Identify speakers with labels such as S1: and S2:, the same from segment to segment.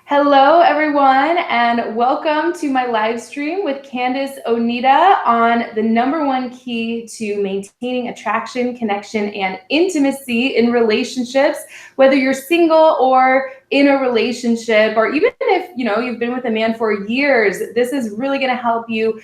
S1: Hello, everyone, and welcome to my live stream with Candice Oneida on the #1 key to maintaining attraction, connection, and intimacy in relationships. Whether you're single or in a relationship, or even if you've been with a man for years, this is really going to help you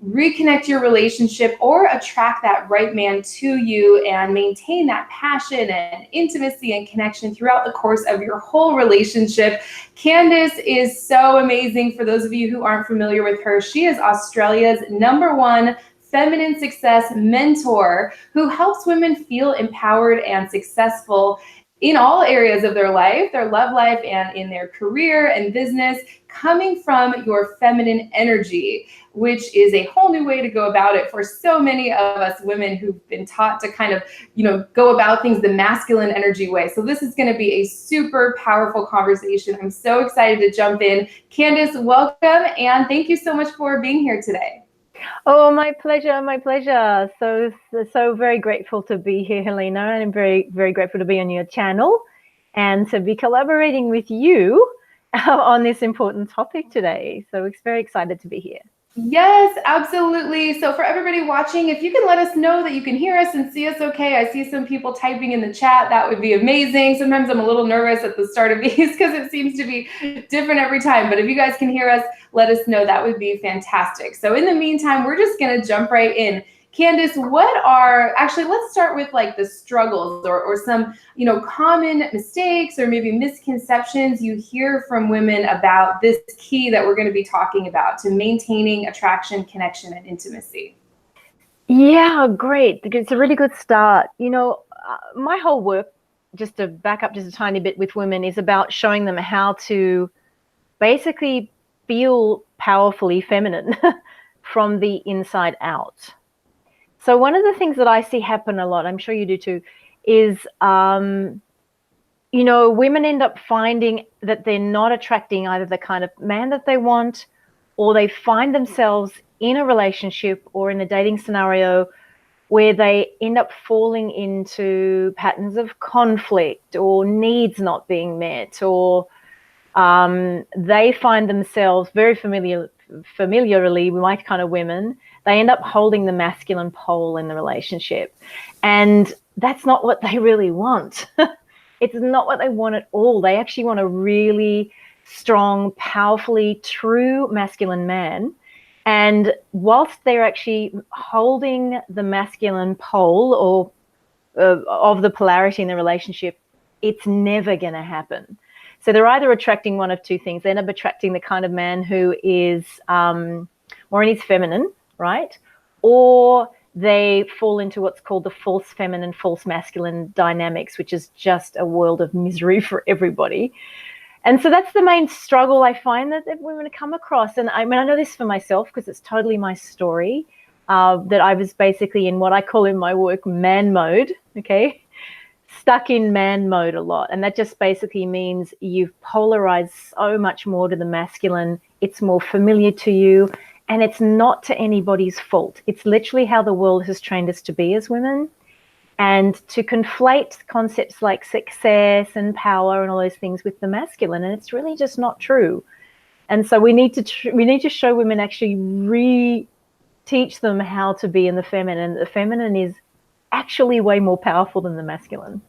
S1: reconnect your relationship or attract that right man to you and maintain that passion and intimacy and connection throughout the course of your whole relationship. Candice is so amazing. For those of you who aren't familiar with her, she is Australia's #1 feminine success mentor who helps women feel empowered and successful in all areas of their life, their love life, and in their career and business, coming from your feminine energy, which is a whole new way to go about it for so many of us women who've been taught to kind of, go about things the masculine energy way. So this is going to be a super powerful conversation. I'm so excited to jump in. Candice, welcome, and thank you so much for being here today.
S2: Oh, my pleasure, my pleasure. So very grateful to be here, Helena, and I'm very, very grateful to be on your channel and to be collaborating with you on this important topic today. So it's very excited to be here.
S1: Yes, absolutely. So for everybody watching, if you can let us know that you can hear us and see us okay. I see some people typing in the chat. That would be amazing. Sometimes I'm a little nervous at the start of these because it seems to be different every time. But if you guys can hear us, let us know. That would be fantastic. So in the meantime, we're just going to jump right in. Candice, let's start with like the struggles or some, common mistakes or maybe misconceptions you hear from women about this key that we're going to be talking about to maintaining attraction, connection, and intimacy.
S2: Yeah, great. It's a really good start. My whole work, just to back up just a tiny bit with women, is about showing them how to basically feel powerfully feminine from the inside out. So one of the things that I see happen a lot, I'm sure you do too, is, women end up finding that they're not attracting either the kind of man that they want, or they find themselves in a relationship or in a dating scenario where they end up falling into patterns of conflict or needs not being met, or they find themselves very familiarly, my kind of women, they end up holding the masculine pole in the relationship. And that's not what they really want. It's not what they want at all. They actually want a really strong, powerfully true masculine man. And whilst they're actually holding the masculine pole or of the polarity in the relationship, it's never going to happen. So they're either attracting one of two things. They end up attracting the kind of man who is more in his feminine, right? Or they fall into what's called the false feminine, false masculine dynamics, which is just a world of misery for everybody. And so that's the main struggle I find that women come across. And I know this for myself because it's totally my story, that I was basically in what I call in my work man mode, okay? Stuck in man mode a lot. And that just basically means you've polarized so much more to the masculine. It's more familiar to you, and it's not to anybody's fault. It's literally how the world has trained us to be as women. And to conflate concepts like success and power and all those things with the masculine, and it's really just not true. And so we need to show women, actually re-teach them how to be in the feminine. The feminine is actually way more powerful than the masculine.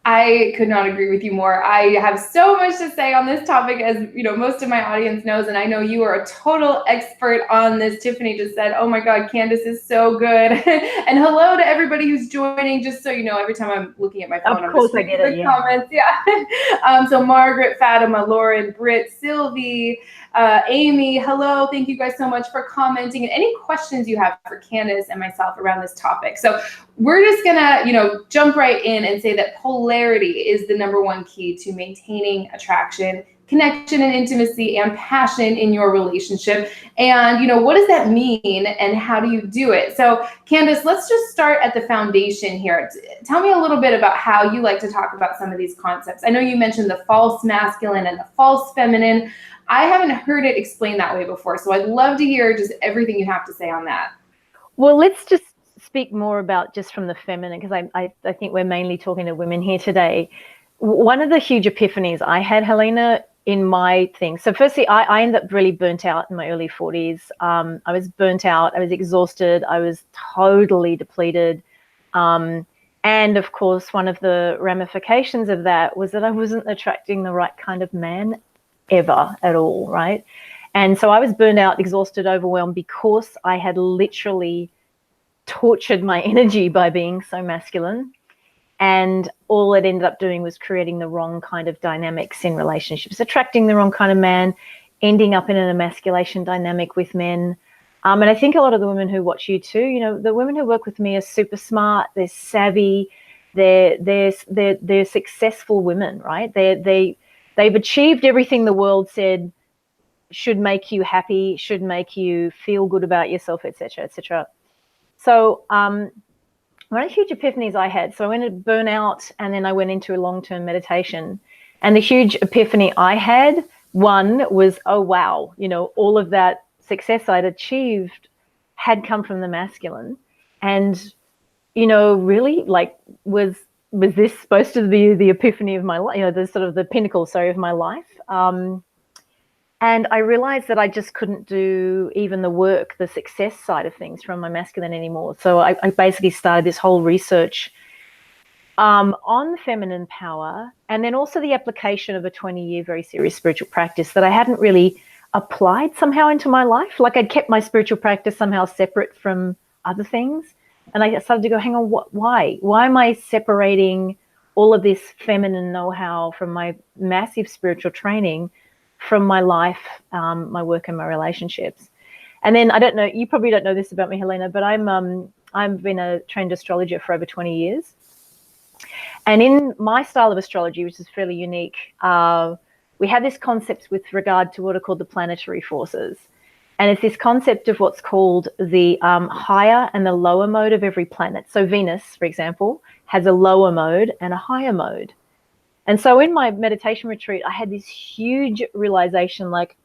S1: I could not agree with you more. I have so much to say on this topic, as most of my audience knows, and I know you are a total expert on this. Tiffany just said, "Oh my God, Candice is so good." And hello to everybody who's joining. Just so you know, every time I'm looking at my phone,
S2: of course I get it. Yeah.
S1: Comments. Yeah. So Margaret, Fatima, Lauren, Britt, Sylvie, Amy, hello. Thank you guys so much for commenting, and any questions you have for Candice and myself around this topic. So we're just gonna, jump right in and say that polarity is the #1 key to maintaining attraction, connection, and intimacy and passion in your relationship. And, what does that mean and how do you do it? So Candice, let's just start at the foundation here. Tell me a little bit about how you like to talk about some of these concepts. I know you mentioned the false masculine and the false feminine. I haven't heard it explained that way before, so I'd love to hear just everything you have to say on that.
S2: Well, let's just speak more about just from the feminine, because I think we're mainly talking to women here today. One of the huge epiphanies I had, Helena, in my thing. So firstly, I ended up really burnt out in my early 40s. I was burnt out. I was exhausted. I was totally depleted. And of course, one of the ramifications of that was that I wasn't attracting the right kind of man ever at all, right? And so I was burned out, exhausted, overwhelmed because I had literally tortured my energy by being so masculine. And all it ended up doing was creating the wrong kind of dynamics in relationships, attracting the wrong kind of man, ending up in an emasculation dynamic with men. And I think a lot of the women who watch you too, you know, the women who work with me are super smart, they're savvy, they're successful women, right? They've achieved everything the world said should make you happy, should make you feel good about yourself, etc., etc. So one of the huge epiphanies I had, so I went to burnout and then I went into a long-term meditation. And the huge epiphany I had, one was, oh, wow, you know, all of that success I'd achieved had come from the masculine. And, you know, really, like, was this supposed to be the epiphany of my life, you know, the sort of the pinnacle, sorry, of my life? And I realized that I just couldn't do even the work, the success side of things from my masculine anymore. So I basically started this whole research on feminine power, and then also the application of a 20-year very serious spiritual practice that I hadn't really applied somehow into my life. Like I'd kept my spiritual practice somehow separate from other things. And I started to go, hang on, why? Why am I separating all of this feminine know-how from my massive spiritual training from my life, my work and my relationships? And then I don't know, you probably don't know this about me, Helena, but I've been a trained astrologer for over 20 years. And in my style of astrology, which is fairly unique, we have this concept with regard to what are called the planetary forces. And it's this concept of what's called the higher and the lower mode of every planet. So Venus, for example, has a lower mode and a higher mode. And so in my meditation retreat, I had this huge realization, like,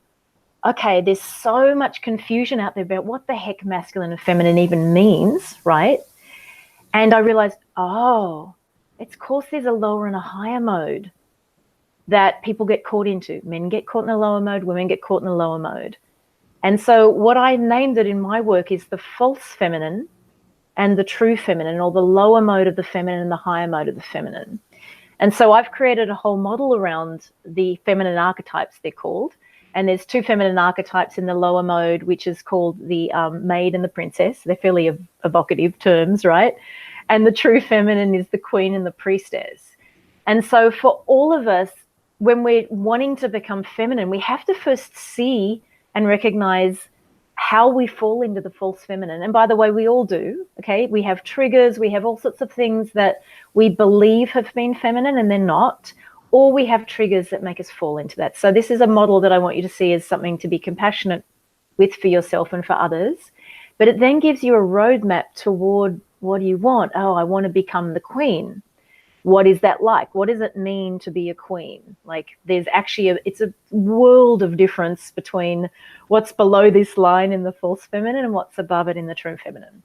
S2: okay, there's so much confusion out there about what the heck masculine and feminine even means, right? And I realized, oh, it's of course there's a lower and a higher mode that people get caught into. Men get caught in the lower mode, women get caught in the lower mode. And so what I named it in my work is the false feminine and the true feminine, or the lower mode of the feminine and the higher mode of the feminine. And so I've created a whole model around the feminine archetypes, they're called. And there's two feminine archetypes in the lower mode, which is called the maid and the princess. They're fairly evocative terms, right? And the true feminine is the queen and the priestess. And so for all of us, when we're wanting to become feminine, we have to first see and recognize how we fall into the false feminine. And by the way, we all do, okay? We have triggers, we have all sorts of things that we believe have been feminine and they're not, or we have triggers that make us fall into that. So this is a model that I want you to see as something to be compassionate with for yourself and for others. But it then gives you a roadmap toward what do you want? Oh, I want to become the queen. What is that like? What does it mean to be a queen? Like there's actually it's a world of difference between what's below this line in the false feminine and what's above it in the true feminine.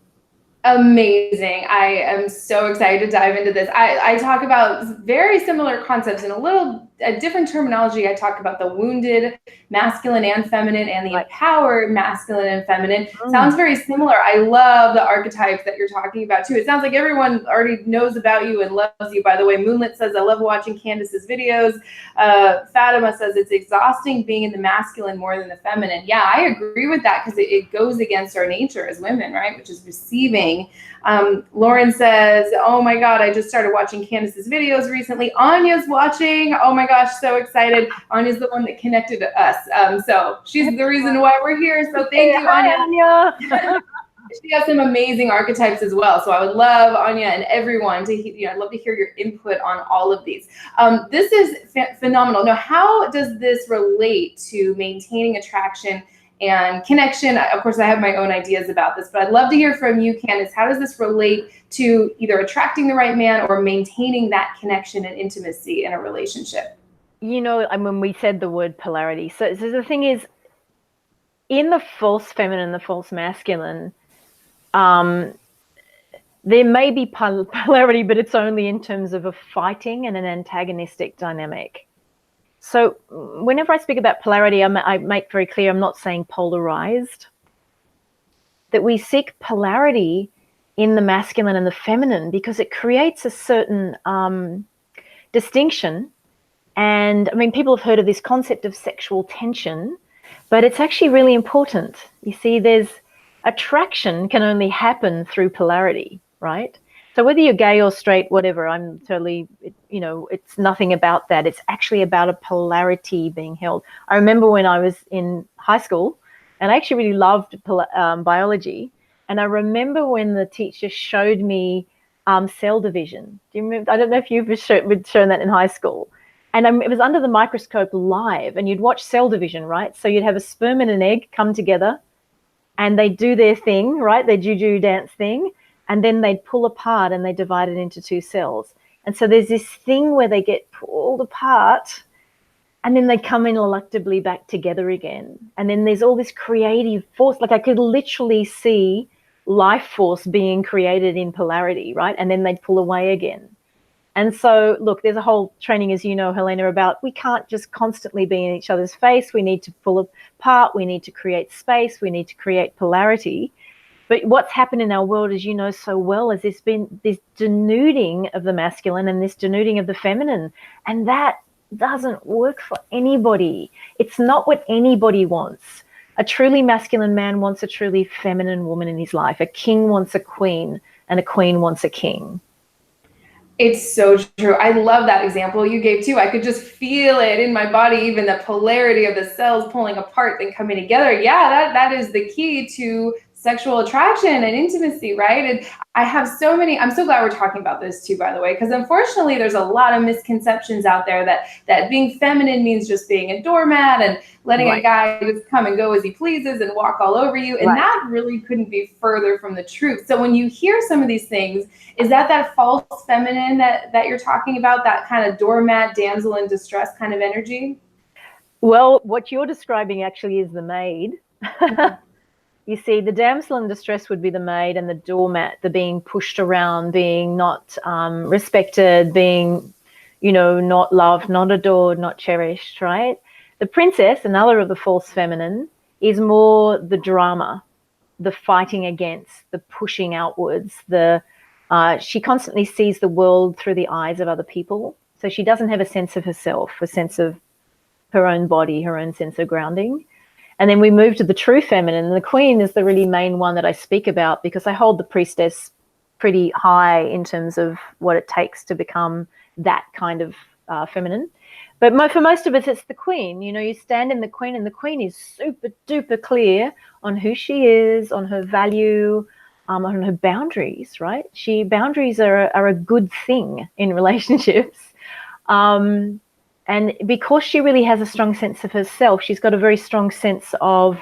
S1: Amazing. I am so excited to dive into this. I talk about very similar concepts in a different terminology. I talk about the wounded masculine and feminine and the empowered masculine and feminine. Sounds very similar. I love the archetypes that you're talking about too. It sounds like everyone already knows about you and loves you. By the way, Moonlit says, I love watching Candice's videos. Fatima says, it's exhausting being in the masculine more than the feminine. Yeah, I agree with that because it goes against our nature as women, right? Which is receiving. Lauren says, oh my God, I just started watching Candice's videos recently. Anya's watching. Oh my gosh, so excited. Anya's the one that connected to us. So she's the reason why we're here. So thank you, Anya. She has some amazing archetypes as well. So I would love Anya and everyone to, I'd love to hear your input on all of these. This is phenomenal. Now, how does this relate to maintaining attraction and connection? Of course, I have my own ideas about this, but I'd love to hear from you, Candice. How does this relate to either attracting the right man or maintaining that connection and intimacy in a relationship?
S2: You know, I mean, we said the word polarity. So the thing is, in the false feminine, the false masculine, there may be polarity, but it's only in terms of a fighting and an antagonistic dynamic. So whenever I speak about polarity, I make very clear I'm not saying polarized, that we seek polarity in the masculine and the feminine because it creates a certain distinction. And I mean, people have heard of this concept of sexual tension, but it's actually really important. You see, there's attraction can only happen through polarity, right? So whether you're gay or straight, whatever, I'm totally, it's nothing about that. It's actually about a polarity being held. I remember when I was in high school, and I actually really loved biology. And I remember when the teacher showed me cell division. Do you remember? I don't know if you've been shown that in high school. And it was under the microscope live, and you'd watch cell division, right? So you'd have a sperm and an egg come together, and they do their thing, right? Their juju dance thing, and then they'd pull apart and they divide it into two cells. And so there's this thing where they get pulled apart, and then they come in reluctantly back together again. And then there's all this creative force. Like I could literally see life force being created in polarity, right? And then they'd pull away again. And so, look, there's a whole training, as you know, Helena, about we can't just constantly be in each other's face. We need to pull apart. We need to create space. We need to create polarity. But what's happened in our world, as you know so well, is there's been this denuding of the masculine and this denuding of the feminine. And that doesn't work for anybody. It's not what anybody wants. A truly masculine man wants a truly feminine woman in his life. A king wants a queen, and a queen wants a king.
S1: It's so true. I love that example you gave too. I could just feel it in my body, even the polarity of the cells pulling apart then coming together. Yeah, that is the key to sexual attraction and intimacy, right? And I'm so glad we're talking about this too, by the way, because unfortunately there's a lot of misconceptions out there that being feminine means just being a doormat and letting a guy just come and go as he pleases and walk all over you. And that really couldn't be further from the truth. So when you hear some of these things, is that false feminine that you're talking about, that kind of doormat, damsel in distress kind of energy?
S2: Well, what you're describing actually is the maid. You see, the damsel in distress would be the maid, and the doormat, the being pushed around, being not respected, being, not loved, not adored, not cherished, right? The princess, another of the false feminine, is more the drama, the fighting against, the pushing outwards, she constantly sees the world through the eyes of other people. So she doesn't have a sense of herself, a sense of her own body, her own sense of grounding. And then we move to the true feminine. And the queen is the really main one that I speak about because I hold the priestess pretty high in terms of what it takes to become that kind of feminine. But for most of us, it's the queen. You stand in the queen, and the queen is super duper clear on who she is, on her value, on her boundaries, right? Boundaries are a good thing in relationships. And because she really has a strong sense of herself, she's got a very strong sense of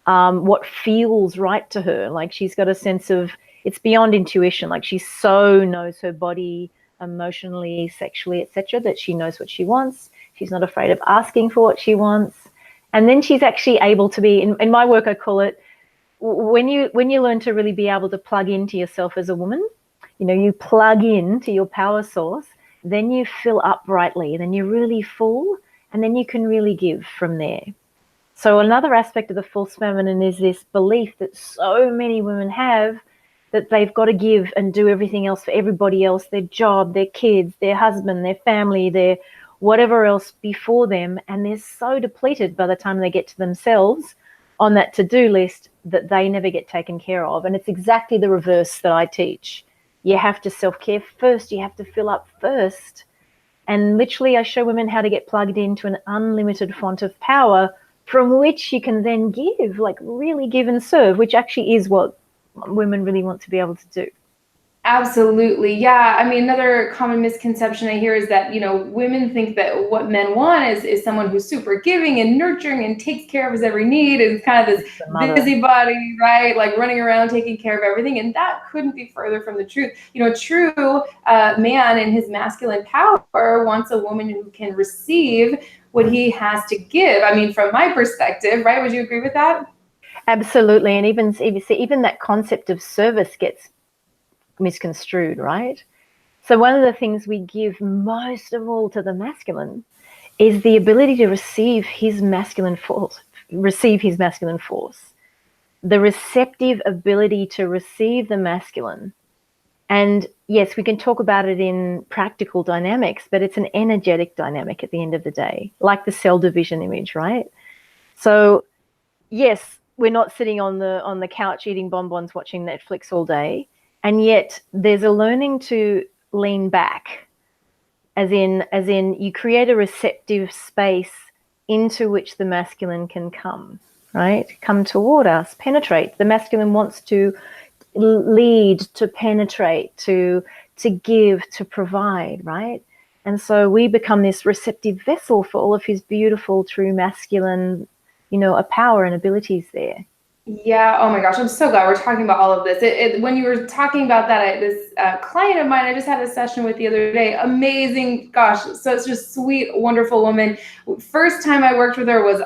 S2: what feels right to her. Like she's got a sense of, it's beyond intuition. Like she so knows her body emotionally, sexually, etc., that she knows what she wants. She's not afraid of asking for what she wants. And then she's actually able to be, in my work, I call it, when you learn to really be able to plug into yourself as a woman, you plug into your power source, then you fill up brightly, then you're really full, and then you can really give from there. So another aspect of the false feminine is this belief that so many women have, that they've got to give and do everything else for everybody else, their job, their kids, their husband, their family, their whatever else before them, and they're so depleted by the time they get to themselves on that to-do list that they never get taken care of. And it's exactly the reverse that I teach. You have to self-care first. You have to fill up first. And literally I show women how to get plugged into an unlimited font of power from which you can then give, like really give and serve, which actually is what women really want to be able to do.
S1: Absolutely. Yeah. I mean, another common misconception I hear is that, women think that what men want is someone who's super giving and nurturing and takes care of his every need, and kind of this busybody, right? Like running around taking care of everything. And that couldn't be further from the truth. A true man in his masculine power wants a woman who can receive what he has to give. I mean, from my perspective, right? Would you agree with that?
S2: Absolutely. And even that concept of service gets misconstrued, right? So one of the things we give most of all to the masculine is the ability to receive his masculine force, the receptive ability to receive the masculine. And yes, we can talk about it in practical dynamics, but it's an energetic dynamic at the end of the day, like the cell division image, right? So yes, we're not sitting on the couch eating bonbons, watching Netflix all day. And yet there's a learning to lean back, as in you create a receptive space into which the masculine can come, right? Come toward us, penetrate. The masculine wants to lead, to penetrate, to give, to provide, right? And so we become this receptive vessel for all of his beautiful, true masculine, a power and abilities there.
S1: Yeah. Oh my gosh. I'm so glad we're talking about all of this. When you were talking about that, this client of mine, I just had a session with the other day. Amazing. Gosh. So it's just sweet, wonderful woman. First time I worked with her was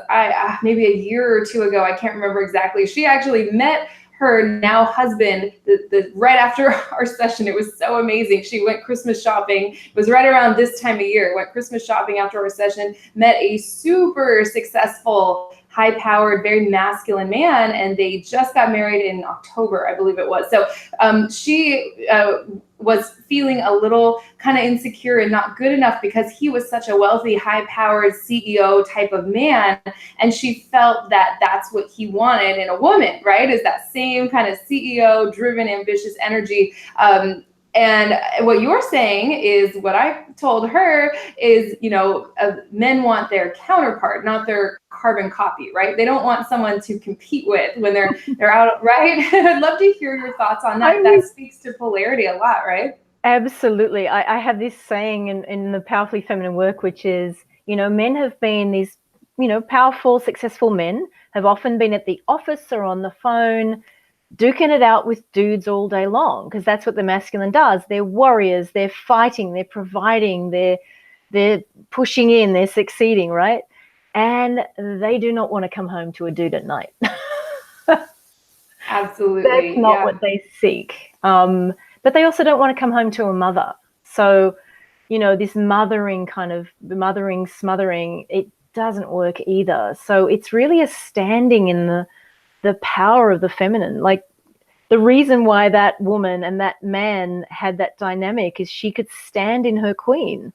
S1: maybe a year or two ago. I can't remember exactly. She actually met her now husband right after our session. It was so amazing. She went Christmas shopping. It was right around this time of year. Went Christmas shopping after our session, met a super successful, high-powered, very masculine man, and they just got married in October, I believe it was. So she was feeling a little kind of insecure and not good enough because he was such a wealthy, high-powered CEO type of man, and she felt that that's what he wanted in a woman, right? Is that same kind of CEO-driven, ambitious energy. And what you're saying is what I told her is, men want their counterpart, not their carbon copy, right? They don't want someone to compete with when they're out, right? I'd love to hear your thoughts on that. That speaks to polarity a lot, right?
S2: Absolutely. I have this saying in the Powerfully Feminine work, which is, men have been these, powerful, successful men have often been at the office or on the phone, duking it out with dudes all day long, because that's what the masculine does. They're warriors, they're fighting, they're providing, they're pushing in, they're succeeding, right? And they do not want to come home to a dude at night.
S1: Absolutely.
S2: That's not what they seek. But they also don't want to come home to a mother. So, this mothering, smothering, it doesn't work either. So it's really a standing in the power of the feminine. Like, the reason why that woman and that man had that dynamic is she could stand in her queen.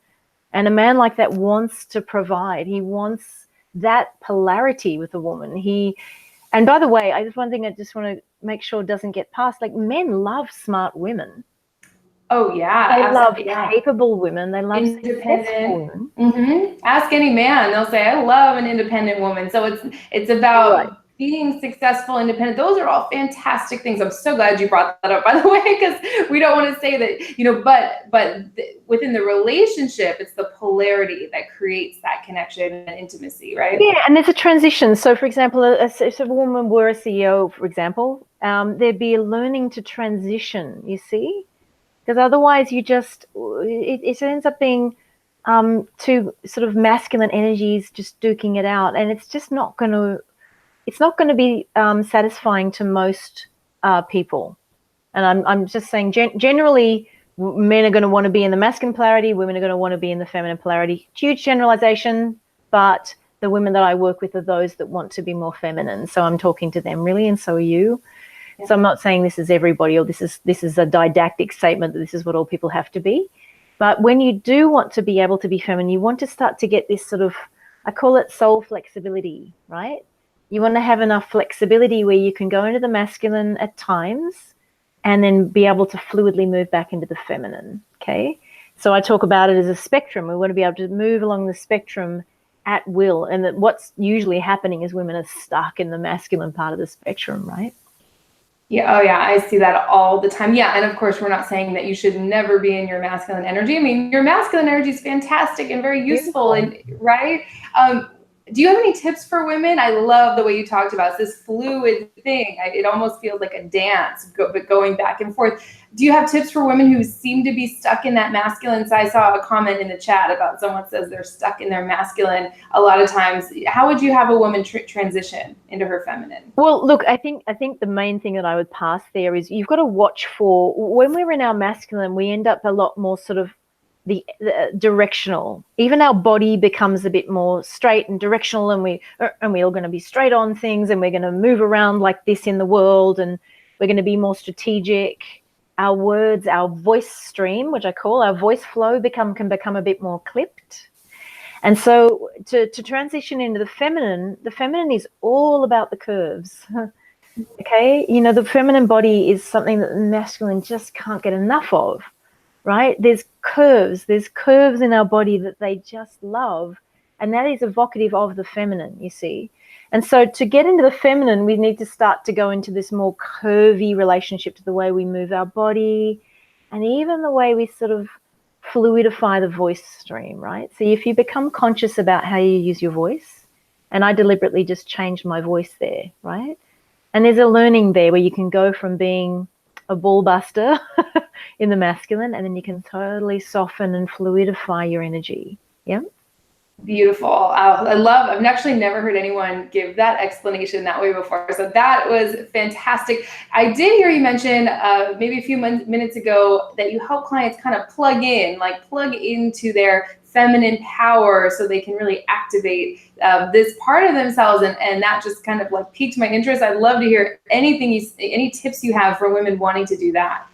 S2: And a man like that wants to provide. He wants that polarity with a woman. And by the way, there's one thing I just want to make sure doesn't get past. Like, men love smart women.
S1: Oh yeah,
S2: they love capable women. They love
S1: independent women. Mm-hmm. Ask any man; they'll say, "I love an independent woman." So it's about being successful, independent. Those are all fantastic things. I'm so glad you brought that up, by the way, because we don't want to say that, but within the relationship, it's the polarity that creates that connection and intimacy, right?
S2: Yeah, and there's a transition. So, for example, if a woman were a CEO, for example, there'd be a learning to transition, you see? Because otherwise it ends up being two sort of masculine energies just duking it out. And it's just not going to be satisfying to most people. And I'm just saying, generally, men are going to want to be in the masculine polarity, women are going to want to be in the feminine polarity. Huge generalization, but the women that I work with are those that want to be more feminine. So I'm talking to them, really, and so are you. Yeah. So I'm not saying this is everybody, or this is a didactic statement that this is what all people have to be. But when you do want to be able to be feminine, you want to start to get this sort of, I call it soul flexibility, right? You want to have enough flexibility where you can go into the masculine at times and then be able to fluidly move back into the feminine, okay? So I talk about it as a spectrum. We want to be able to move along the spectrum at will, and that what's usually happening is women are stuck in the masculine part of the spectrum, right?
S1: Yeah. Oh yeah. I see that all the time. Yeah. And of course, we're not saying that you should never be in your masculine energy. I mean, your masculine energy is fantastic and very useful, and right. Do you have any tips for women? I love the way you talked about this fluid thing. It almost feels like a dance, but going back and forth. Do you have tips for women who seem to be stuck in that masculine? So I saw a comment in the chat about someone says they're stuck in their masculine a lot of times. How would you have a woman transition into her feminine?
S2: Well, look, I think the main thing that I would pass there is you've got to watch for when we're in our masculine, we end up a lot more sort of the directional. Even our body becomes a bit more straight and directional, and we're all going to be straight on things, and we're going to move around like this in the world, and we're going to be more strategic. Our words, our voice stream, which I call our voice flow, can become a bit more clipped. And so to transition into the feminine is all about the curves. Okay, the feminine body is something that the masculine just can't get enough of. Right? There's curves in our body that they just love. And that is evocative of the feminine, you see. And so to get into the feminine, we need to start to go into this more curvy relationship to the way we move our body and even the way we sort of fluidify the voice stream, right? So if you become conscious about how you use your voice, and I deliberately just changed my voice there, right? And there's a learning there where you can go from being a ball buster in the masculine, and then you can totally soften and fluidify your energy. Yeah.
S1: Beautiful. I've actually never heard anyone give that explanation that way before. So that was fantastic. I did hear you mention maybe a few minutes ago that you help clients kind of plug into their feminine power so they can really activate this part of themselves. And that just kind of like piqued my interest. I'd love to hear any tips you have for women wanting to do that.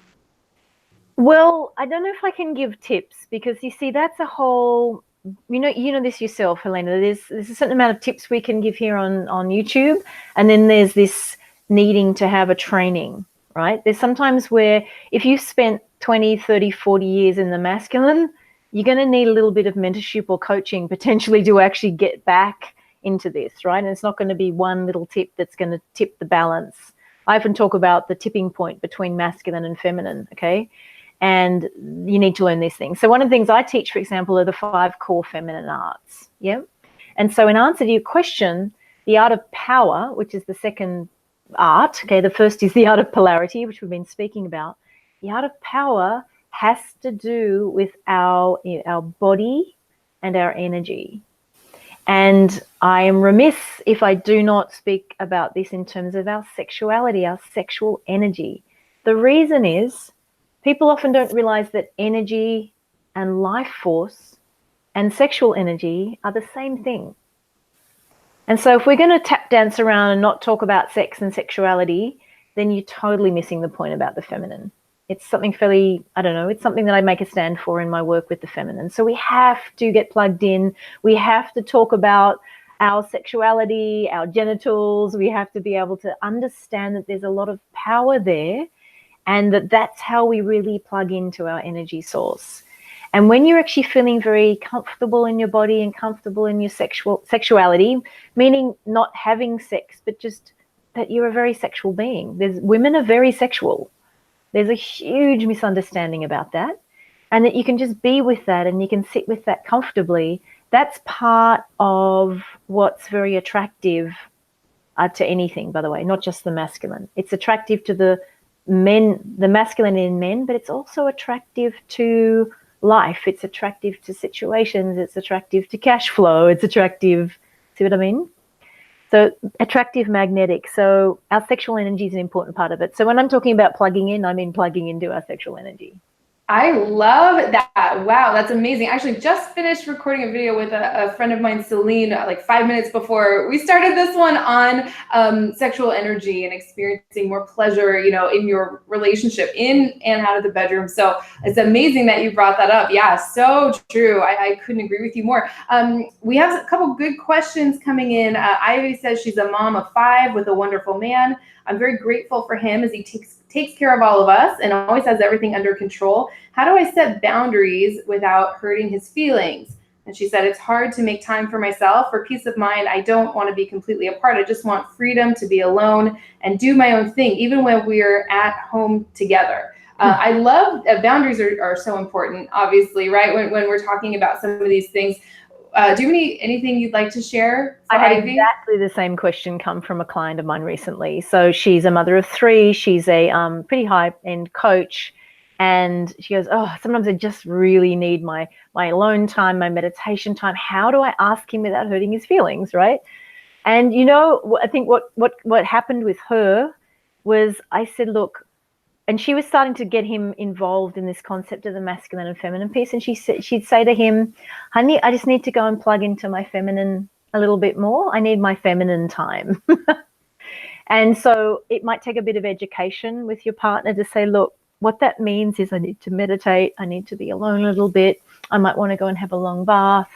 S2: Well, I don't know if I can give tips because you see, that's a whole, you know this yourself, Helena. There's a certain amount of tips we can give here on YouTube. And then there's this needing to have a training, right? There's sometimes where if you've spent 20, 30, 40 years in the masculine, you're going to need a little bit of mentorship or coaching potentially to actually get back into this, right? And it's not going to be one little tip that's going to tip the balance. I often talk about the tipping point between masculine and feminine, okay? And you need to learn these things. So one of the things I teach, for example, are the 5 core feminine arts, yeah? And so in answer to your question, the art of power, which is the second art, okay, the first is the art of polarity, which we've been speaking about. The art of power has to do with our body and our energy. And I am remiss if I do not speak about this in terms of our sexuality, our sexual energy. The reason is people often don't realize that energy and life force and sexual energy are the same thing. And so if we're going to tap dance around and not talk about sex and sexuality, then you're totally missing the point about the feminine. It's something fairly, it's something that I make a stand for in my work with the feminine. So we have to get plugged in. We have to talk about our sexuality, our genitals. We have to be able to understand that there's a lot of power there and that's how we really plug into our energy source. And when you're actually feeling very comfortable in your body and comfortable in your sexuality, meaning not having sex, but just that you're a very sexual being. Women are very sexual. There's a huge misunderstanding about that, and that you can just be with that and you can sit with that comfortably. That's part of what's very attractive to anything, by the way, not just the masculine. It's attractive to the men, the masculine in men, but it's also attractive to life. It's attractive to situations. It's attractive to cash flow. It's attractive, see what I mean? So attractive, magnetic. So our sexual energy is an important part of it. So when I'm talking about plugging in, I mean plugging into our sexual energy.
S1: I love that. Wow, that's amazing. I actually just finished recording a video with a friend of mine, Celine, like 5 minutes before we started this one on sexual energy and experiencing more pleasure, in your relationship in and out of the bedroom. So it's amazing that you brought that up. Yeah, so true. I couldn't agree with you more. We have a couple good questions coming in. Ivy says she's a mom of 5 with a wonderful man. I'm very grateful for him as he takes care of all of us and always has everything under control. How do I set boundaries without hurting his feelings? And she said, it's hard to make time for myself. For peace of mind, I don't want to be completely apart. I just want freedom to be alone and do my own thing, even when we're at home together. I love boundaries are so important, obviously, right? When we're talking about some of these things. Do you have anything you'd like to share?
S2: I had exactly the same question come from a client of mine recently. So she's a mother of 3. She's a pretty high-end coach. And she goes, sometimes I just really need my alone time, my meditation time. How do I ask him without hurting his feelings, right? And, I think what happened with her was I said, look, and she was starting to get him involved in this concept of the masculine and feminine piece. And she'd say to him, honey, I just need to go and plug into my feminine a little bit more. I need my feminine time. And so it might take a bit of education with your partner to say, look, what that means is I need to meditate. I need to be alone a little bit. I might want to go and have a long bath.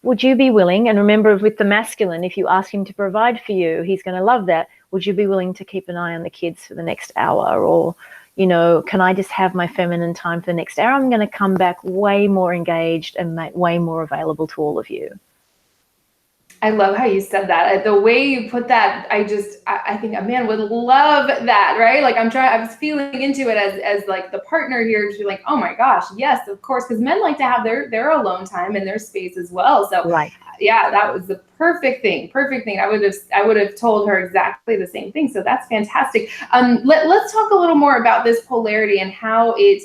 S2: Would you be willing? And remember, with the masculine, if you ask him to provide for you, he's going to love that. Would you be willing to keep an eye on the kids for the next hour? Or, you know, can I just have my feminine time for the next hour? I'm going to come back way more engaged and way more available to all of you.
S1: I love how you said that. The way you put that, I think a man would love that, right? Like I was feeling into it as like the partner here to be like, oh my gosh, yes, of course, because men like to have their alone time and their space as well. So
S2: right.
S1: Yeah, that was the perfect thing. I would have told her exactly the same thing. So that's fantastic. Let's talk a little more about this polarity and how it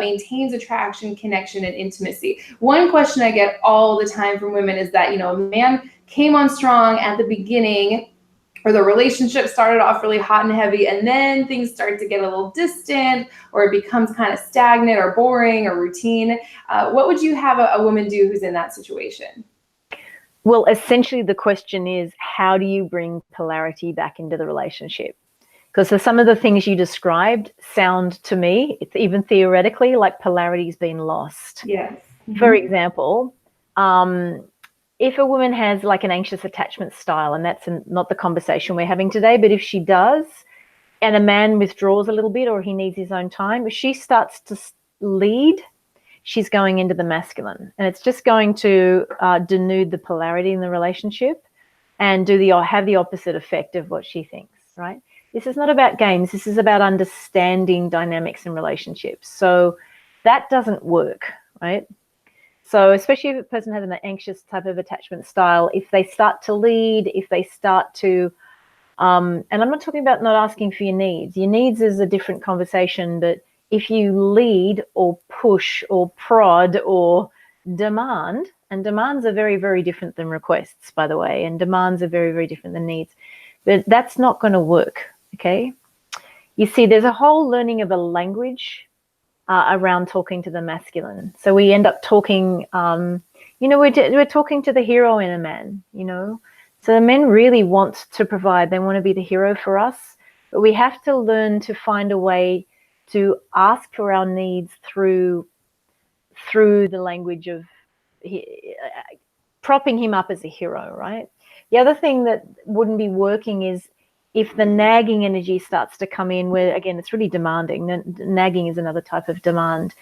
S1: maintains attraction, connection, and intimacy. One question I get all the time from women is that, you know, a man came on strong at the beginning, or the relationship started off really hot and heavy, and then things start to get a little distant, or it becomes kind of stagnant or boring or routine. What would you have a woman do who's in that situation?
S2: Well, essentially the question is, how do you bring polarity back into the relationship? Because some of the things you described sound to me, it's even theoretically, like polarity's been lost.
S1: Yes.
S2: Mm-hmm. For example, if a woman has like an anxious attachment style, and that's not the conversation we're having today, but if she does, and a man withdraws a little bit or he needs his own time, if she starts to lead, she's going into the masculine. And it's just going to denude the polarity in the relationship and have the opposite effect of what she thinks, right? This is not about games. This is about understanding dynamics in relationships. So that doesn't work, right? So especially if a person has an anxious type of attachment style, if they start to lead, if they start to, and I'm not talking about not asking for your needs. Your needs is a different conversation, but if you lead or push or prod or demand, and demands are very, very different than requests, by the way, and demands are very, very different than needs, but that's not going to work. Okay, you see, there's a whole learning of a language around talking to the masculine. So we end up talking, you know, we're talking to the hero in a man, you know. So the men really want to provide. They want to be the hero for us, but we have to learn to find a way to ask for our needs through the language of propping him up as a hero, right? The other thing that wouldn't be working is if the nagging energy starts to come in, where again it's really demanding. Nagging is another type of demand.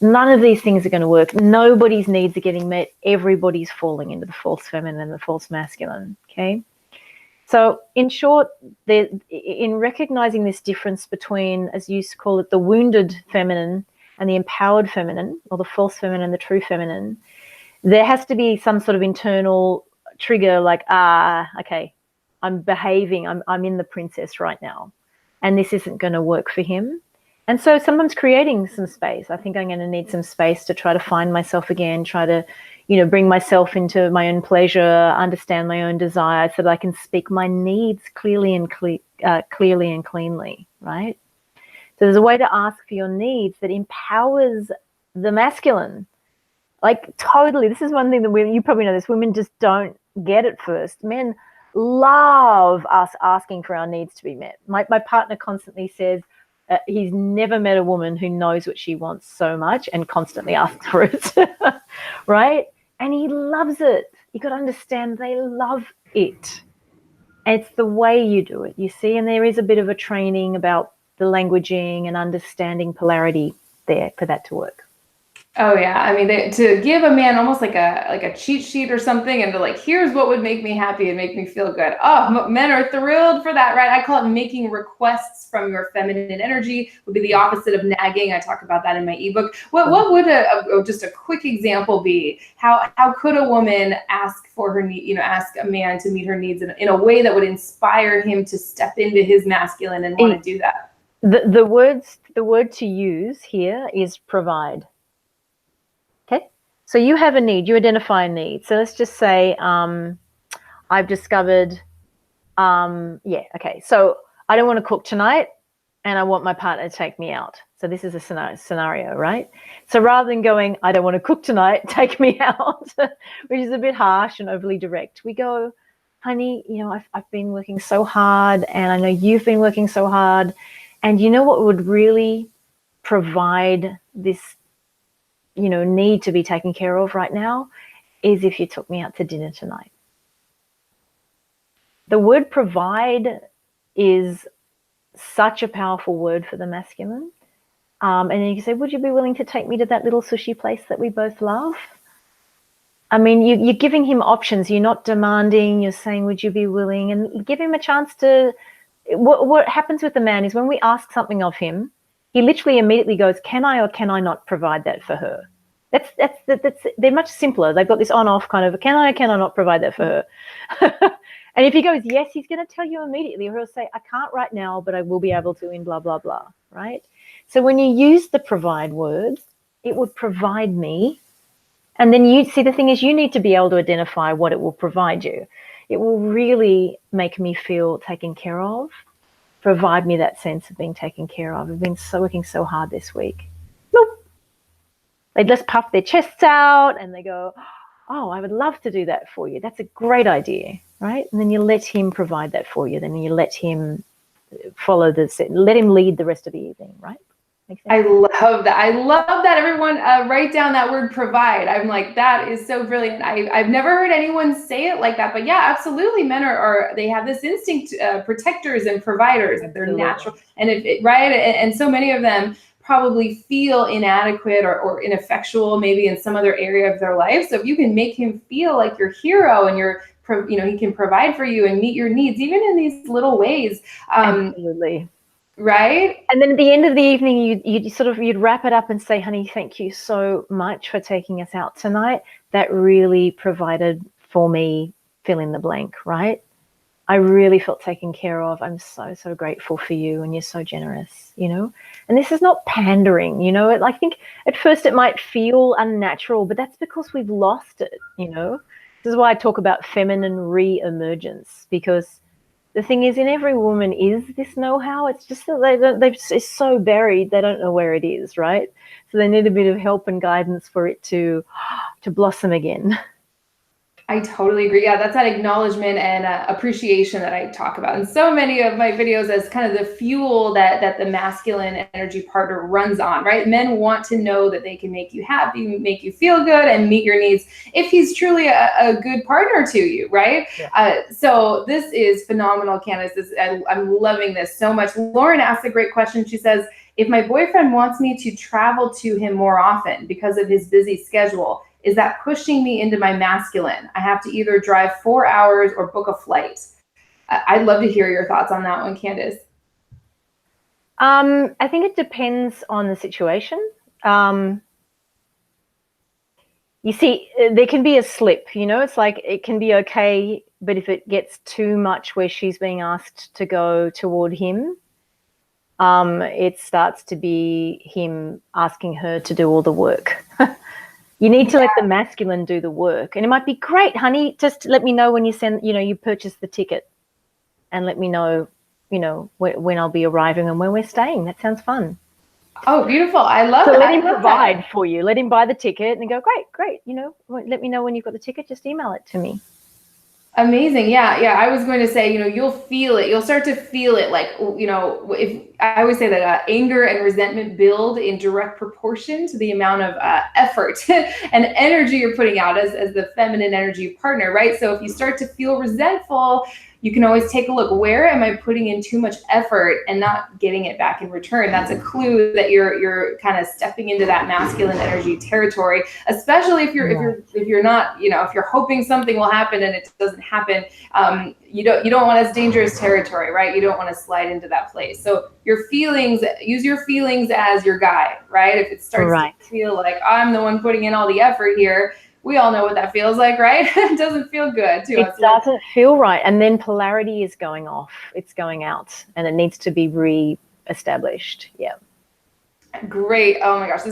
S2: None of these things are going to work. Nobody's needs are getting met. Everybody's falling into the false feminine and the false masculine. Okay, so in short, in recognizing this difference between, as you call it, the wounded feminine and the empowered feminine, or the false feminine and the true feminine, there has to be some sort of internal trigger, like, okay, I'm behaving, I'm in the princess right now, and this isn't going to work for him. And so sometimes creating some space. I think I'm going to need some space to try to find myself again, try to, you know, bring myself into my own pleasure, understand my own desires, so that I can speak my needs clearly and cleanly, right? So there's a way to ask for your needs that empowers the masculine. Like, totally, this is one thing that you probably know this, women just don't get at first. Men love us asking for our needs to be met. My partner constantly says he's never met a woman who knows what she wants so much and constantly asks for it, right? And he loves it. You got to understand, they love it. And it's the way you do it, you see, and there is a bit of a training about the languaging and understanding polarity there for that to work.
S1: Oh yeah, I mean, to give a man almost like a cheat sheet or something, and to like, here's what would make me happy and make me feel good. Oh, men are thrilled for that, right? I call it making requests from your feminine energy. Would be the opposite of nagging. I talk about that in my ebook. What would just a quick example be? How could a woman ask for her need? You know, ask a man to meet her needs in a way that would inspire him to step into his masculine and want to do that?
S2: The word to use here is provide. So you have a need, you identify a need. So let's just say I've discovered, so I don't want to cook tonight, and I want my partner to take me out. So this is a scenario, right? So rather than going, I don't want to cook tonight, take me out, which is a bit harsh and overly direct, we go, honey, you know, I've been working so hard, and I know you've been working so hard, and you know what would really provide this, you know, need to be taken care of right now is if you took me out to dinner tonight. The word provide is such a powerful word for the masculine. And then you can say, would you be willing to take me to that little sushi place that we both love? I mean, you're giving him options. You're not demanding. You're saying, would you be willing? And give him a chance to. What happens with the man is when we ask something of him, he literally immediately goes, can I or can I not provide that for her? That's they're much simpler. They've got this on-off kind of, can I or can I not provide that for her? And if he goes, yes, he's going to tell you immediately, or he'll say, I can't right now, but I will be able to in blah, blah, blah, right? So when you use the provide word, it would provide me. And then you see, the thing is, you need to be able to identify what it will provide you. It will really make me feel taken care of, provide me that sense of being taken care of. I've been working so hard this week. Bloop. They just puff their chests out and they go, oh, I would love to do that for you. That's a great idea, right? And then you let him provide that for you. Then you let him follow let him lead the rest of the evening, right?
S1: I love that. I love that. Everyone write down that word provide. I'm like, that is so brilliant. I've never heard anyone say it like that, but yeah, absolutely. Men are they have this instinct, protectors and providers. They're natural. And right. And so many of them probably feel inadequate or ineffectual, maybe in some other area of their life. So if you can make him feel like your hero and he can provide for you and meet your needs, even in these little ways.
S2: Absolutely.
S1: Right.
S2: And then at the end of the evening, you'd wrap it up and say, honey, thank you so much for taking us out tonight. That really provided for me, fill in the blank, right? I really felt taken care of. I'm so, so grateful for you, and you're so generous, you know? And this is not pandering, you know? I think at first it might feel unnatural, but that's because we've lost it, you know? This is why I talk about feminine re-emergence, because the thing is, in every woman is this know-how. It's just that it's so buried, they don't know where it is, right? So they need a bit of help and guidance for it to blossom again.
S1: I totally agree. Yeah, that's that acknowledgement and appreciation that I talk about in so many of my videos as kind of the fuel that the masculine energy partner runs on, right? Men want to know that they can make you happy, make you feel good, and meet your needs if he's truly a good partner to you, right? Yeah. So this is phenomenal, Candice. I'm loving this so much. Lauren asked a great question. She says, if my boyfriend wants me to travel to him more often because of his busy schedule, is that pushing me into my masculine? I have to either drive 4 hours or book a flight. I'd love to hear your thoughts on that one, Candice.
S2: I think it depends on the situation. You see, there can be a slip, you know, it's like it can be okay, but if it gets too much where she's being asked to go toward him, it starts to be him asking her to do all the work. You need to let the masculine do the work. And it might be, great, honey, just let me know when you purchase the ticket, and let me know, when I'll be arriving and when we're staying. That sounds fun.
S1: Oh, beautiful. I love
S2: it.
S1: So
S2: let him provide for you. Let him buy the ticket and go, great. Let me know when you've got the ticket. Just email it to me.
S1: Amazing. Yeah. I was going to say, you'll feel it. You'll start to feel it. Like, if I always say that anger and resentment build in direct proportion to the amount of effort and energy you're putting out as the feminine energy partner, right? So if you start to feel resentful, you can always take a look. Where am I putting in too much effort and not getting it back in return? That's a clue that you're kind of stepping into that masculine energy territory. Especially if you're not, if you're hoping something will happen and it doesn't happen, you don't want as dangerous territory, right? You don't want to slide into that place. So use your feelings as your guide, right? If it starts to feel like I'm the one putting in all the effort here, we all know what that feels like, right? It doesn't feel good to us.
S2: It doesn't feel right. And then polarity is going off. It's going out, and it needs to be re-established. Yeah.
S1: Great. Oh my gosh,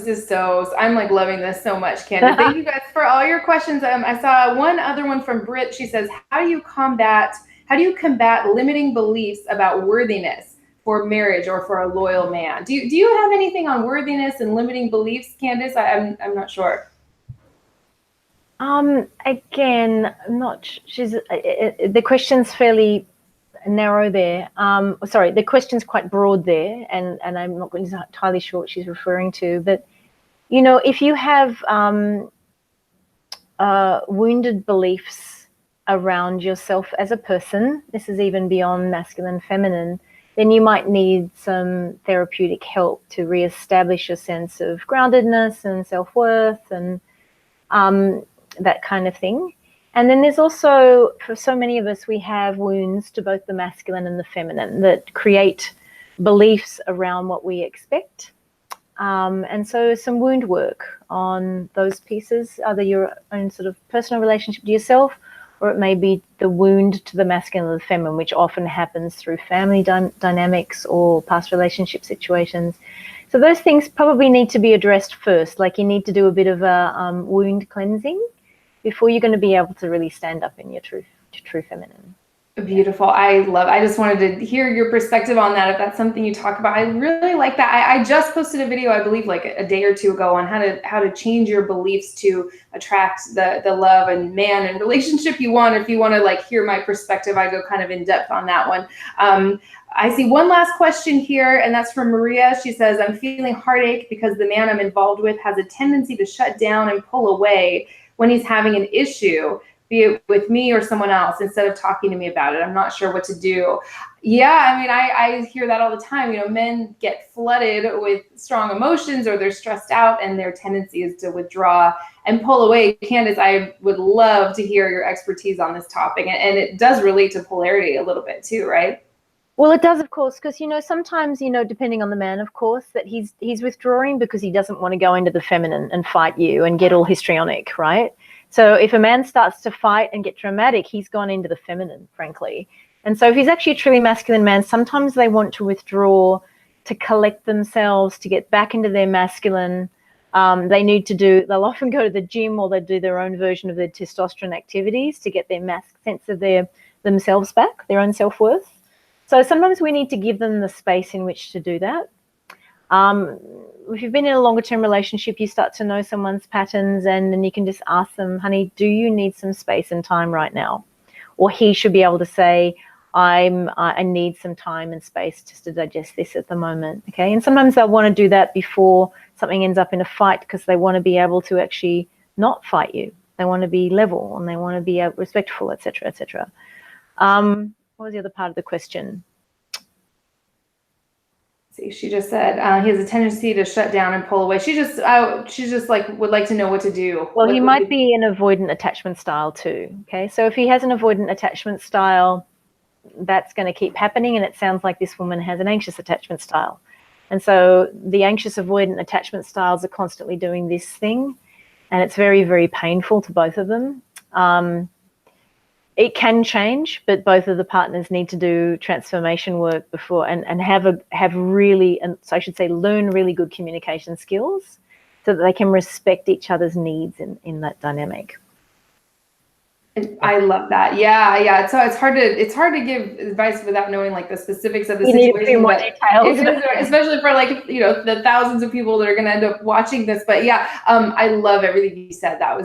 S1: I'm like loving this so much, Candice. Thank you guys for all your questions. I saw one other one from Britt. She says, how do you combat limiting beliefs about worthiness for marriage or for a loyal man? Do you have anything on worthiness and limiting beliefs, Candice? I'm not sure.
S2: Again, I'm not. The question's fairly narrow there. Sorry, the question's quite broad there, and I'm not entirely sure what she's referring to. But you know, if you have wounded beliefs around yourself as a person, this is even beyond masculine, feminine, then you might need some therapeutic help to reestablish a sense of groundedness and self-worth and that kind of thing. And then there's also, for so many of us, we have wounds to both the masculine and the feminine that create beliefs around what we expect. And so some wound work on those pieces, either your own sort of personal relationship to yourself, or it may be the wound to the masculine or the feminine, which often happens through family dynamics or past relationship situations. So those things probably need to be addressed first. Like you need to do a bit of a wound cleansing before you're going to be able to really stand up in your true feminine.
S1: Beautiful. I just wanted to hear your perspective on that, if that's something you talk about. I really like that. I just posted a video, I believe like a day or two ago, on how to change your beliefs to attract the love and man and relationship you want. If you want to like hear my perspective, I go kind of in depth on that one. I see one last question here, and that's from Maria. She says, I'm feeling heartache because the man I'm involved with has a tendency to shut down and pull away when he's having an issue, be it with me or someone else, instead of talking to me about it. I'm not sure what to do. Yeah, I mean, I hear that all the time. You know, men get flooded with strong emotions, or they're stressed out, and their tendency is to withdraw and pull away. Candice, I would love to hear your expertise on this topic. And it does relate to polarity a little bit too, right?
S2: Well, it does, of course, because, you know, sometimes, you know, depending on the man, of course, that he's withdrawing because he doesn't want to go into the feminine and fight you and get all histrionic, right? So if a man starts to fight and get dramatic, he's gone into the feminine, frankly. And so if he's actually a truly masculine man, sometimes they want to withdraw to collect themselves, to get back into their masculine. They'll often go to the gym, or they do their own version of their testosterone activities to get their sense of themselves back, their own self-worth. So sometimes we need to give them the space in which to do that. If you've been in a longer term relationship, you start to know someone's patterns, and then you can just ask them, honey, do you need some space and time right now? Or he should be able to say, I need some time and space just to digest this at the moment. Okay. And sometimes they'll want to do that before something ends up in a fight, because they want to be able to actually not fight you. They want to be level, and they want to be respectful, etc., etc. What was the other part of the question?
S1: See, she just said he has a tendency to shut down and pull away. She's just like would like to know what to do.
S2: Well, he might be an avoidant attachment style too. Okay, so if he has an avoidant attachment style, that's going to keep happening, and it sounds like this woman has an anxious attachment style. And so the anxious avoidant attachment styles are constantly doing this thing, and it's very, very painful to both of them. It can change, but both of the partners need to do transformation work before, and so I should say, learn really good communication skills so that they can respect each other's needs in that dynamic.
S1: I love that. Yeah. So it's hard to give advice without knowing like the specifics of the situation.
S2: Need a few more details.
S1: Especially for like, you know, the thousands of people that are going to end up watching this. But yeah, I love everything you said. That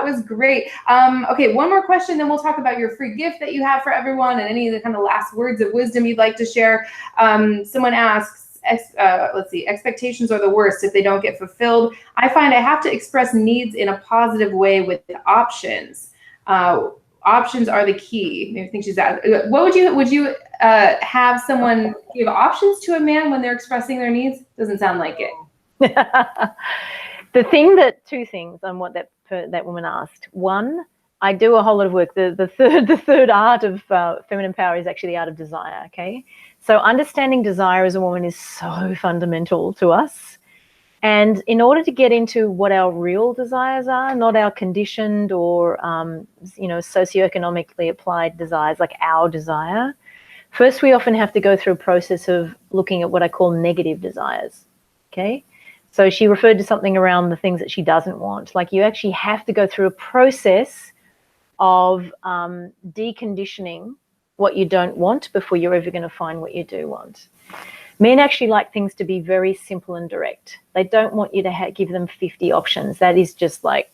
S1: was great. Okay, one more question, then we'll talk about your free gift that you have for everyone and any of the kind of last words of wisdom you'd like to share. Someone asks, let's see, expectations are the worst if they don't get fulfilled. I find I have to express needs in a positive way with options. Options are the key. I think she's asked. What would you have someone give options to a man when they're expressing their needs? Doesn't sound like it.
S2: Two things on what that woman asked. One, I do a whole lot of work. The third art of feminine power is actually the art of desire. Okay, so understanding desire as a woman is so fundamental to us. And in order to get into what our real desires are, not our conditioned or, socioeconomically applied desires, like our desire, first we often have to go through a process of looking at what I call negative desires, okay? So she referred to something around the things that she doesn't want. Like you actually have to go through a process of deconditioning what you don't want before you're ever going to find what you do want. Men actually like things to be very simple and direct. They don't want you to give them 50 options. That is just like,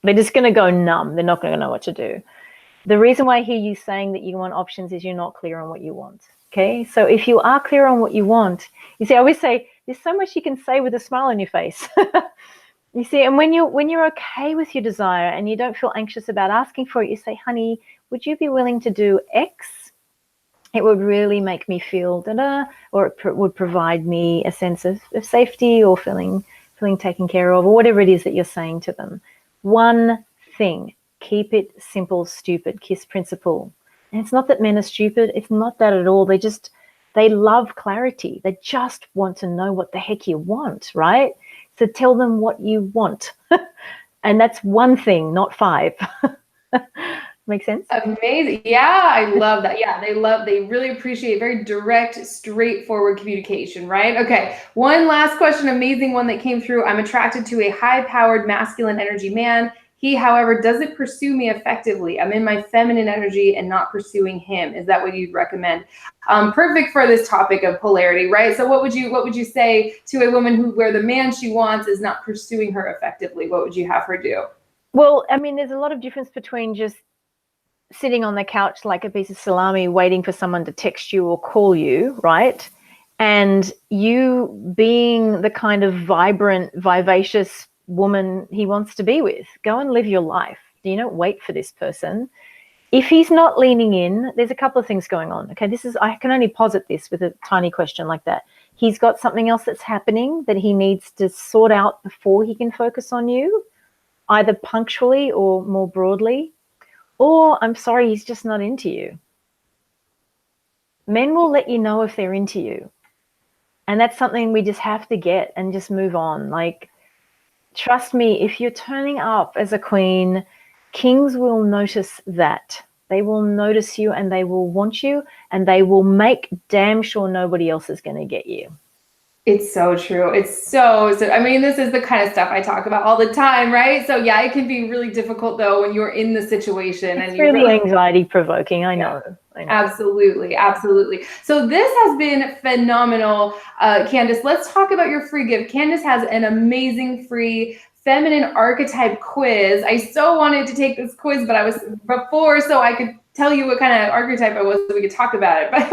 S2: they're just going to go numb. They're not going to know what to do. The reason why I hear you saying that you want options is you're not clear on what you want. Okay, so if you are clear on what you want, you see, I always say there's so much you can say with a smile on your face. You see, and when you're okay with your desire and you don't feel anxious about asking for it, you say, honey, would you be willing to do X? It would really make me feel da-da, or it would provide me a sense of safety or feeling taken care of, or whatever it is that you're saying to them. One thing, keep it simple, stupid, KISS principle. And it's not that men are stupid. It's not that at all. They love clarity. They just want to know what the heck you want, right? So tell them what you want. And that's one thing, not 5. Make sense?
S1: Amazing. Yeah, I love that. Yeah, they really appreciate very direct, straightforward communication, right? Okay, one last question, amazing one that came through. I'm attracted to a high-powered masculine energy man. He, however, doesn't pursue me effectively. I'm in my feminine energy and not pursuing him. Is that what you'd recommend? Perfect for this topic of polarity, right? So what would you say to a woman where the man she wants is not pursuing her effectively? What would you have her do?
S2: Well, I mean, there's a lot of difference between just sitting on the couch like a piece of salami waiting for someone to text you or call you, right? And you being the kind of vibrant, vivacious woman he wants to be with. Go and live your life. You don't wait for this person. If he's not leaning in, there's a couple of things going on. Okay, I can only posit this with a tiny question like that. He's got something else that's happening that he needs to sort out before he can focus on you, either punctually or more broadly. Or, I'm sorry, he's just not into you. Men will let you know if they're into you. And that's something we just have to get and just move on. Like, trust me, if you're turning up as a queen, kings will notice that. They will notice you and they will want you and they will make damn sure nobody else is going to get you.
S1: It's so true. It's so, I mean, this is the kind of stuff I talk about all the time, right? So yeah, it can be really difficult though when you're in the situation.
S2: It's really anxiety provoking. I know.
S1: Absolutely. Absolutely. So this has been phenomenal. Candice, let's talk about your free gift. Candice has an amazing free feminine archetype quiz. I so wanted to take this quiz, but I was before, so I could tell you what kind of archetype I was so we could talk about it. But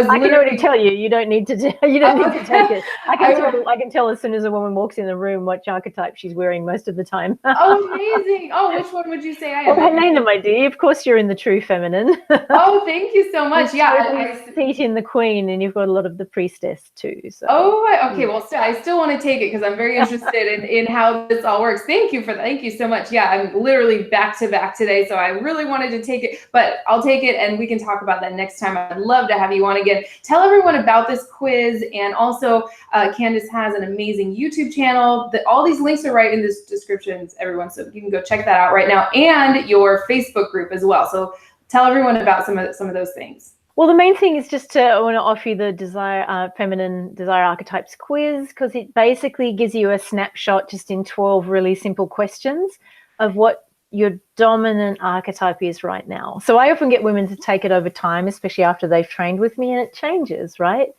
S2: I can already tell you. You don't need to. You don't need to take it. I can tell as soon as a woman walks in the room what archetype she's wearing most of the time.
S1: Oh, amazing! Oh, which one would you say I am?
S2: Well, Helena, my dear, of course you're in the true feminine.
S1: Oh, thank you so much.
S2: Yeah, seat in the queen, and you've got a lot of the priestess too. So.
S1: Oh, okay. Well, I still want to take it because I'm very interested in how this all works. Thank you for that. Thank you so much. Yeah, I'm literally back to back today, so I really wanted to take it, but I'll take it and we can talk about that next time. I'd love to have you on again. Tell everyone about this quiz, and also Candice has an amazing YouTube channel. All these links are right in the descriptions, everyone, so you can go check that out right now, and your Facebook group as well. So tell everyone about some of those things.
S2: Well, the main thing is just I want to offer you the feminine desire archetypes quiz, because it basically gives you a snapshot just in 12 really simple questions of what your dominant archetype is right now. So I often get women to take it over time, especially after they've trained with me, and it changes, right?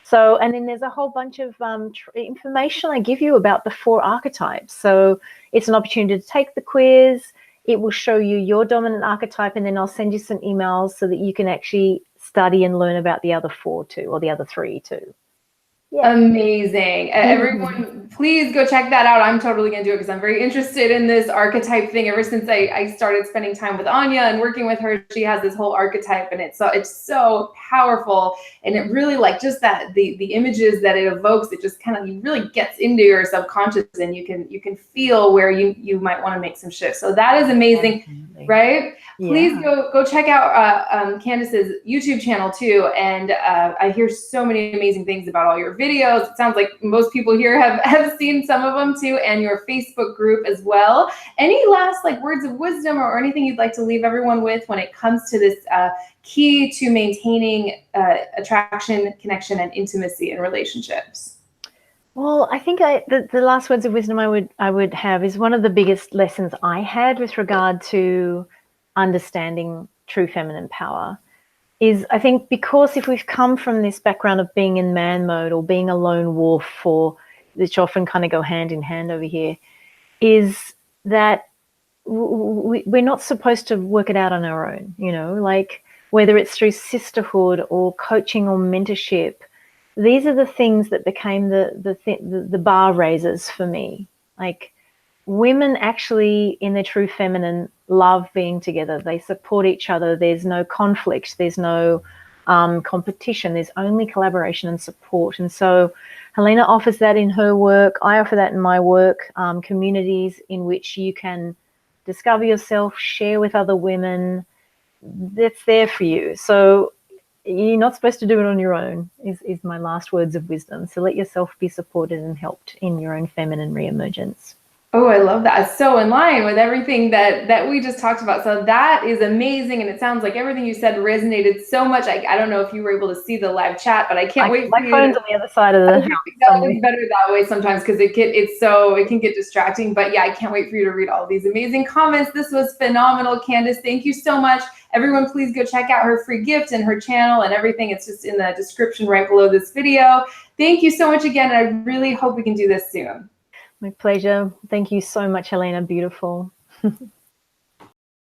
S2: So, and then there's a whole bunch of information I give you about the 4 archetypes. So it's an opportunity to take the quiz. It will show you your dominant archetype, and then I'll send you some emails so that you can actually study and learn about the other 4 too, or the other 3 too.
S1: Yeah. Amazing. Everyone, please go check that out. I'm totally going to do it because I'm very interested in this archetype thing. Ever since I started spending time with Anya and working with her, she has this whole archetype, and it's so powerful. And it really, like, just that the images that it evokes, it just kind of really gets into your subconscious, and you can feel where you might want to make some shifts. So that is amazing. Definitely. Right? Yeah. Please go check out Candice's YouTube channel too. And I hear so many amazing things about all your videos. It sounds like most people here have seen some of them too, and your Facebook group as well. Any last words of wisdom or anything you'd like to leave everyone with when it comes to this key to maintaining attraction, connection, and intimacy in relationships?
S2: Well, I think the last words of wisdom I would have is one of the biggest lessons I had with regard to understanding true feminine power is, I think, because if we've come from this background of being in man mode or being a lone wolf, or which often kind of go hand in hand over here, is that we're not supposed to work it out on our own, you know, like whether it's through sisterhood or coaching or mentorship. These are the things that became the bar raisers for me. Like, women actually in their true feminine love being together. They support each other. There's no conflict. There's no competition. There's only collaboration and support. And so Helena offers that in her work. I offer that in my work, communities in which you can discover yourself, share with other women. That's there for you. So you're not supposed to do it on your own, is my last words of wisdom. So let yourself be supported and helped in your own feminine reemergence.
S1: Oh, I love that. It's so in line with everything that we just talked about. So that is amazing. And it sounds like everything you said resonated so much. I don't know if you were able to see the live chat, but I can't wait for you.
S2: My phone's on the other side of the house.
S1: It's better that way sometimes because it can get distracting. But yeah, I can't wait for you to read all these amazing comments. This was phenomenal, Candice. Thank you so much. Everyone, please go check out her free gift and her channel and everything. It's just in the description right below this video. Thank you so much again. And I really hope we can do this soon.
S2: My pleasure. Thank you so much, Helena. Beautiful.